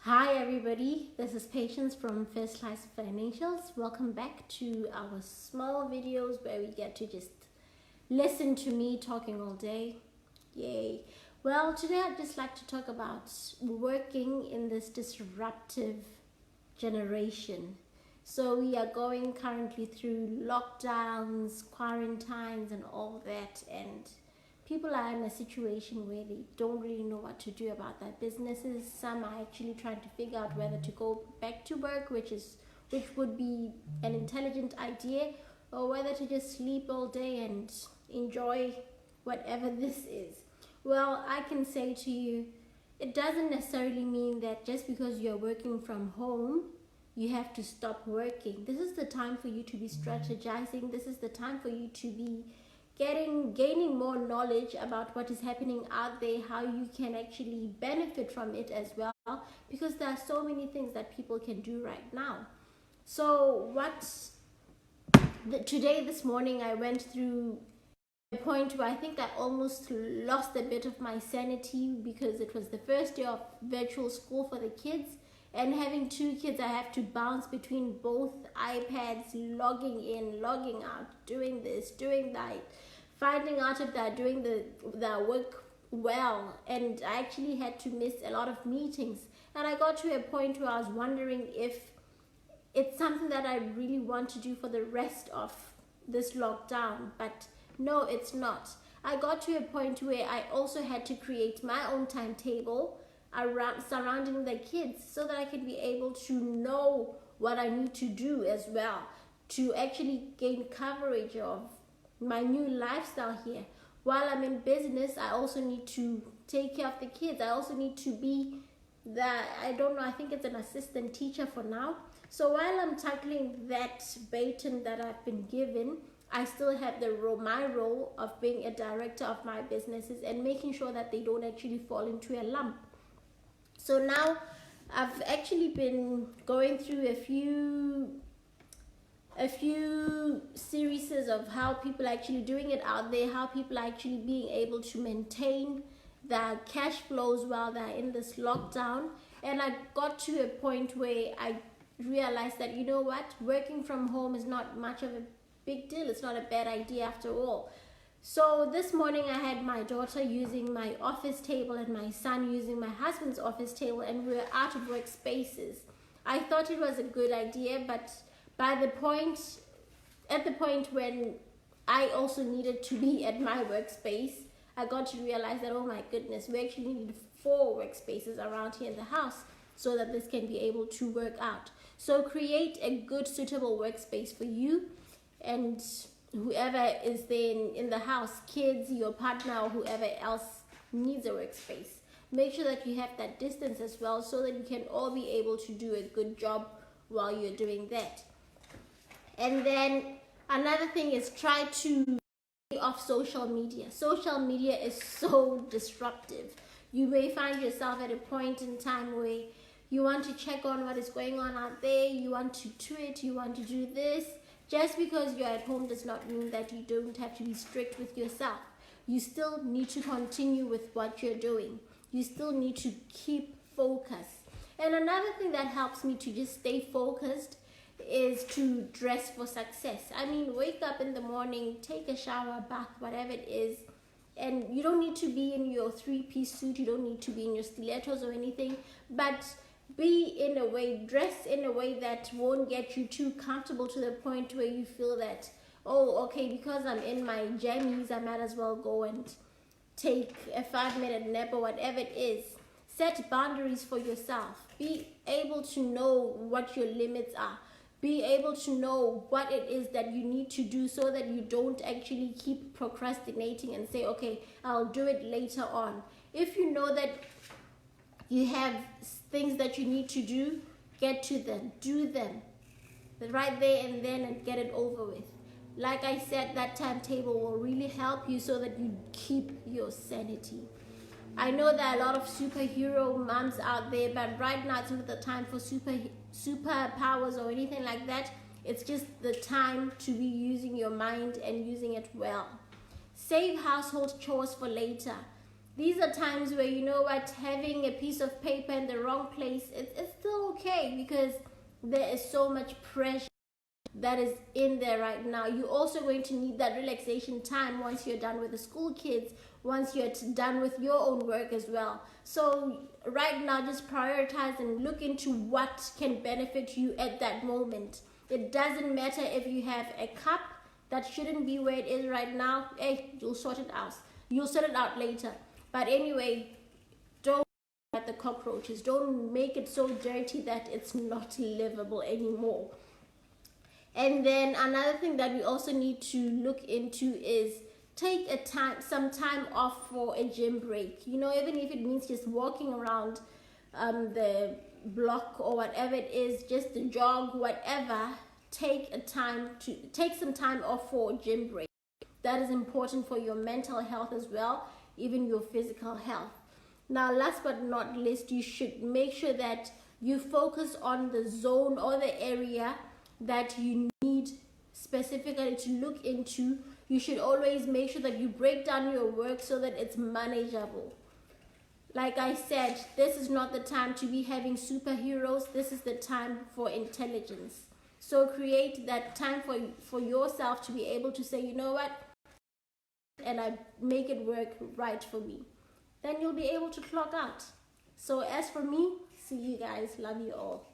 Hi everybody, this is Patience from First Class Financials. Welcome back to our small videos where we get to just listen to me talking all day. Yay. Well, today I'd just like to talk about working in this disruptive generation. So we are going currently through lockdowns, quarantines and all that, and people are in a situation where they don't really know what to do about their businesses. Some are actually trying to figure out whether to go back to work, which would be an intelligent idea, or whether to just sleep all day and enjoy whatever this is. Well, I can say to you, it doesn't necessarily mean that just because you're working from home, you have to stop working. This is the time for you to be strategizing. This is the time for you to be gaining more knowledge about what is happening out there, how you can actually benefit from it as well, because there are so many things that people can do right now. So this morning I went through a point where I think I almost lost a bit of my sanity, because it was the first day of virtual school for the kids, and having two kids, I have to bounce between both iPads, logging in, logging out, doing this, doing that, finding out if they're doing their work well. And I actually had to miss a lot of meetings. And I got to a point where I was wondering if it's something that I really want to do for the rest of this lockdown. But no, it's not. I got to a point where I also had to create my own timetable surrounding the kids, so that I can be able to know what I need to do as well to actually gain coverage of my new lifestyle here. While I'm in business, I also need to take care of the kids. I also need to be I think it's an assistant teacher for now. So while I'm tackling that baton that I've been given, I still have my role of being a director of my businesses and making sure that they don't actually fall into a lump. So now I've actually been going through a few series of how people are actually doing it out there, how people are actually being able to maintain their cash flows while they're in this lockdown. And I got to a point where I realized that, you know what, working from home is not much of a big deal. It's not a bad idea after all. So this morning I had my daughter using my office table and my son using my husband's office table, and we were out of workspaces. I thought it was a good idea, but at the point when I also needed to be at my workspace, I got to realize that, oh my goodness, we actually needed 4 workspaces around here in the house so that this can be able to work out. So create a good, suitable workspace for you and whoever is there in the house, kids, your partner, or whoever else needs a workspace. Make sure that you have that distance as well, so that you can all be able to do a good job while you're doing that. And then another thing is, try to stay off social media. Social media is so disruptive. You may find yourself at a point in time where you want to check on what is going on out there, you want to tweet, you want to do this. Just because you're at home does not mean that you don't have to be strict with yourself. You still need to continue with what you're doing. You still need to keep focus. And another thing that helps me to just stay focused is to dress for success. I mean, wake up in the morning, take a shower, bath, whatever it is, and you don't need to be in your 3-piece suit, you don't need to be in your stilettos or anything, but dress in a way that won't get you too comfortable to the point where you feel that, oh, okay, because I'm in my jammies, I might as well go and take a 5-minute nap or whatever it is. Set boundaries for yourself. Be able to know what your limits are. Be able to know what it is that you need to do, so that you don't actually keep procrastinating and say, okay, I'll do it later on. If you know that you have things that you need to do, get to them, do them right there and then, and get it over with. Like I said, that timetable will really help you so that you keep your sanity. I know there are a lot of superhero moms out there, but right now it's not the time for superpowers or anything like that. It's just the time to be using your mind and using it well. Save household chores for later. These are times where, you know what, having a piece of paper in the wrong place, it's still okay, because there is so much pressure that is in there right now. You're also going to need that relaxation time once you're done with the school kids, once you're done with your own work as well. So right now, just prioritize and look into what can benefit you at that moment. It doesn't matter if you have a cup that shouldn't be where it is right now. Hey, you'll sort it out. You'll sort it out later. But anyway, don't at the cockroaches. Don't make it so dirty that it's not livable anymore. And then another thing that we also need to look into is take some time off for a gym break. You know, even if it means just walking around the block or whatever it is, just to jog, whatever. Take some time off for a gym break. That is important for your mental health as well, even your physical health. Now, last but not least, you should make sure that you focus on the zone or the area that you need specifically to look into. You should always make sure that you break down your work so that it's manageable. Like I said, this is not the time to be having superheroes. This is the time for intelligence. So create that time for yourself to be able to say, you know what, and I make it work right for me. Then you'll be able to clock out. So as for me, see you guys. Love you all.